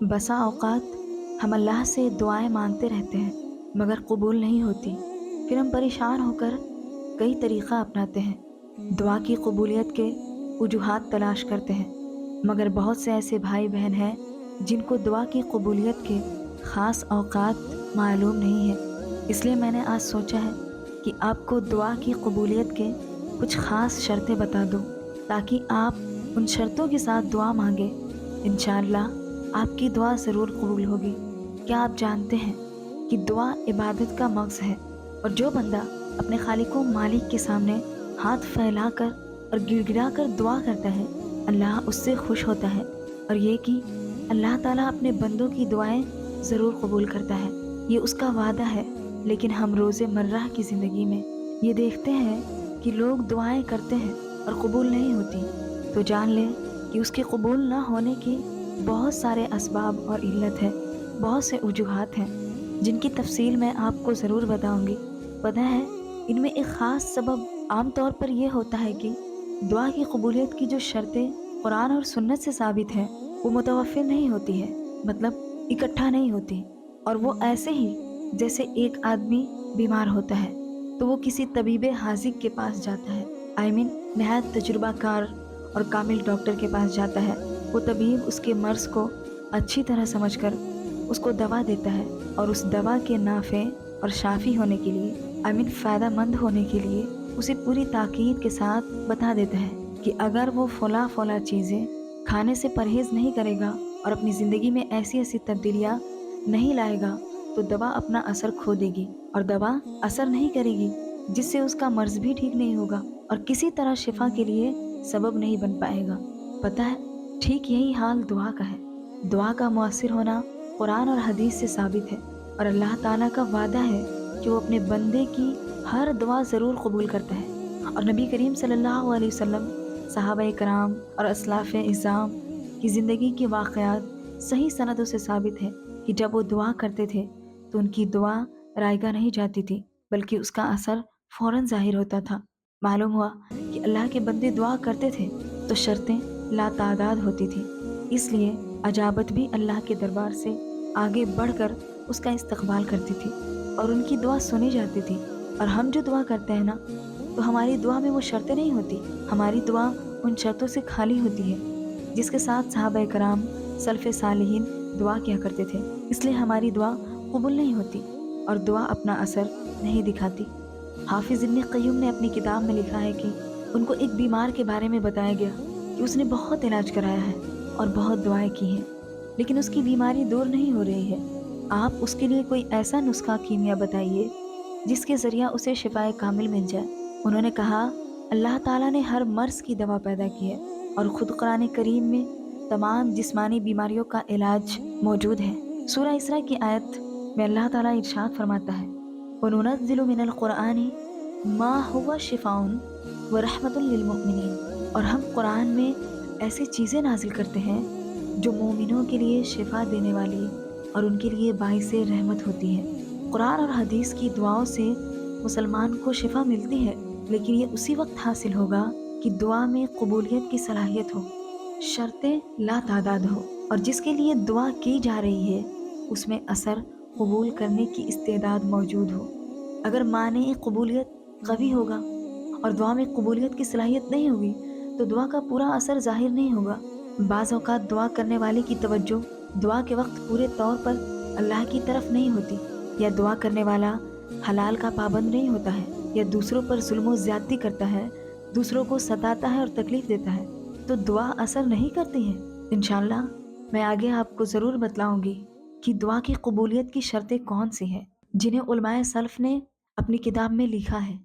بسا اوقات ہم اللہ سے دعائیں مانگتے رہتے ہیں مگر قبول نہیں ہوتی، پھر ہم پریشان ہو کر کئی طریقہ اپناتے ہیں، دعا کی قبولیت کے وجوہات تلاش کرتے ہیں، مگر بہت سے ایسے بھائی بہن ہیں جن کو دعا کی قبولیت کے خاص اوقات معلوم نہیں ہیں۔ اس لیے میں نے آج سوچا ہے کہ آپ کو دعا کی قبولیت کے کچھ خاص شرطیں بتا دوں تاکہ آپ ان شرطوں کے ساتھ دعا مانگیں، انشاءاللہ آپ کی دعا ضرور قبول ہوگی۔ کیا آپ جانتے ہیں کہ دعا عبادت کا مغز ہے، اور جو بندہ اپنے خالق و مالک کے سامنے ہاتھ پھیلا کر اور گڑ گڑا کر دعا کرتا ہے، اللہ اس سے خوش ہوتا ہے، اور یہ کہ اللہ تعالیٰ اپنے بندوں کی دعائیں ضرور قبول کرتا ہے، یہ اس کا وعدہ ہے۔ لیکن ہم روز مرہ کی زندگی میں یہ دیکھتے ہیں کہ لوگ دعائیں کرتے ہیں اور قبول نہیں ہوتی، تو جان لیں کہ اس کے قبول نہ ہونے کی بہت سارے اسباب اور علت ہے، بہت سے وجوہات ہیں جن کی تفصیل میں آپ کو ضرور بتاؤں گی۔ پتہ ہے ان میں ایک خاص سبب عام طور پر یہ ہوتا ہے کہ دعا کی قبولیت کی جو شرطیں قرآن اور سنت سے ثابت ہیں وہ متوفر نہیں ہوتی ہے، مطلب اکٹھا نہیں ہوتی، اور وہ ایسے ہی جیسے ایک آدمی بیمار ہوتا ہے تو وہ کسی طبیب حاذق کے پاس جاتا ہے، نہایت تجربہ کار اور کامل ڈاکٹر کے پاس جاتا ہے۔ وہ طبیب اس کے مرض کو اچھی طرح سمجھ کر اس کو دوا دیتا ہے، اور اس دوا کے نافع اور شافی ہونے کے لیے فائدہ مند ہونے کے لیے اسے پوری تاکید کے ساتھ بتا دیتا ہے کہ اگر وہ فلاں فلاں چیزیں کھانے سے پرہیز نہیں کرے گا اور اپنی زندگی میں ایسی ایسی تبدیلیاں نہیں لائے گا تو دوا اپنا اثر کھو دے گی، اور دوا اثر نہیں کرے گی جس سے اس کا مرض بھی ٹھیک نہیں ہوگا اور کسی طرح شفا کے لیے سبب نہیں بن پائے گا۔ پتہ ہے ٹھیک یہی حال دعا کا ہے۔ دعا کا مؤثر ہونا قرآن اور حدیث سے ثابت ہے، اور اللہ تعالیٰ کا وعدہ ہے کہ وہ اپنے بندے کی ہر دعا ضرور قبول کرتا ہے، اور نبی کریم صلی اللہ علیہ وسلم، صحابہ کرام اور اسلاف اعظام کی زندگی کے واقعات صحیح سندوں سے ثابت ہے کہ جب وہ دعا کرتے تھے تو ان کی دعا رائگاں نہیں جاتی تھی بلکہ اس کا اثر فوراً ظاہر ہوتا تھا۔ معلوم ہوا کہ اللہ کے بندے دعا کرتے تھے تو شرطیں لا تعداد ہوتی تھی، اس لیے اجابت بھی اللہ کے دربار سے آگے بڑھ کر اس کا استقبال کرتی تھی اور ان کی دعا سنی جاتی تھی۔ اور ہم جو دعا کرتے ہیں نا، تو ہماری دعا میں وہ شرطیں نہیں ہوتی، ہماری دعا ان شرطوں سے خالی ہوتی ہے جس کے ساتھ صحابہ کرام، سلف صالحین دعا کیا کرتے تھے، اس لیے ہماری دعا قبول نہیں ہوتی اور دعا اپنا اثر نہیں دکھاتی۔ حافظ ابن قیوم نے اپنی کتاب میں لکھا ہے کہ ان کو ایک بیمار کے بارے میں بتایا گیا کہ اس نے بہت علاج کرایا ہے اور بہت دعائیں کی ہیں، لیکن اس کی بیماری دور نہیں ہو رہی ہے۔ آپ اس کے لیے کوئی ایسا نسخہ کیمیا بتائیے جس کے ذریعہ اسے شفائے کامل مل جائے۔ انہوں نے کہا، اللہ تعالیٰ نے ہر مرض کی دوا پیدا کی ہے، اور خود قرآن کریم میں تمام جسمانی بیماریوں کا علاج موجود ہے۔ سورہ اسراء کی آیت میں اللہ تعالیٰ ارشاد فرماتا ہے، وَنُنَزِّلُ مِنَ الْقُرْآنِ مَا هُوَ شِفَاءٌ وَرَحْمَةٌ لِّلْمُؤْمِنِينَ، اور ہم قرآن میں ایسی چیزیں نازل کرتے ہیں جو مومنوں کے لیے شفا دینے والی اور ان کے لیے باعث رحمت ہوتی ہے۔ قرآن اور حدیث کی دعاؤں سے مسلمان کو شفا ملتی ہے، لیکن یہ اسی وقت حاصل ہوگا کہ دعا میں قبولیت کی صلاحیت ہو، شرطیں لا تعداد ہو، اور جس کے لیے دعا کی جا رہی ہے اس میں اثر قبول کرنے کی استعداد موجود ہو۔ اگر معنی قبولیت قوی ہوگا اور دعا میں قبولیت کی صلاحیت نہیں ہوگی تو دعا کا پورا اثر ظاہر نہیں ہوگا۔ بعض اوقات دعا کرنے والے کی توجہ دعا کے وقت پورے طور پر اللہ کی طرف نہیں ہوتی، یا دعا کرنے والا حلال کا پابند نہیں ہوتا ہے، یا دوسروں پر ظلم و زیادتی کرتا ہے، دوسروں کو ستاتا ہے اور تکلیف دیتا ہے، تو دعا اثر نہیں کرتی ہے۔ انشاءاللہ میں آگے آپ کو ضرور بتلاؤں گی کہ دعا کی قبولیت کی شرطیں کون سی ہیں جنہیں علماء سلف نے اپنی کتاب میں لکھا ہے۔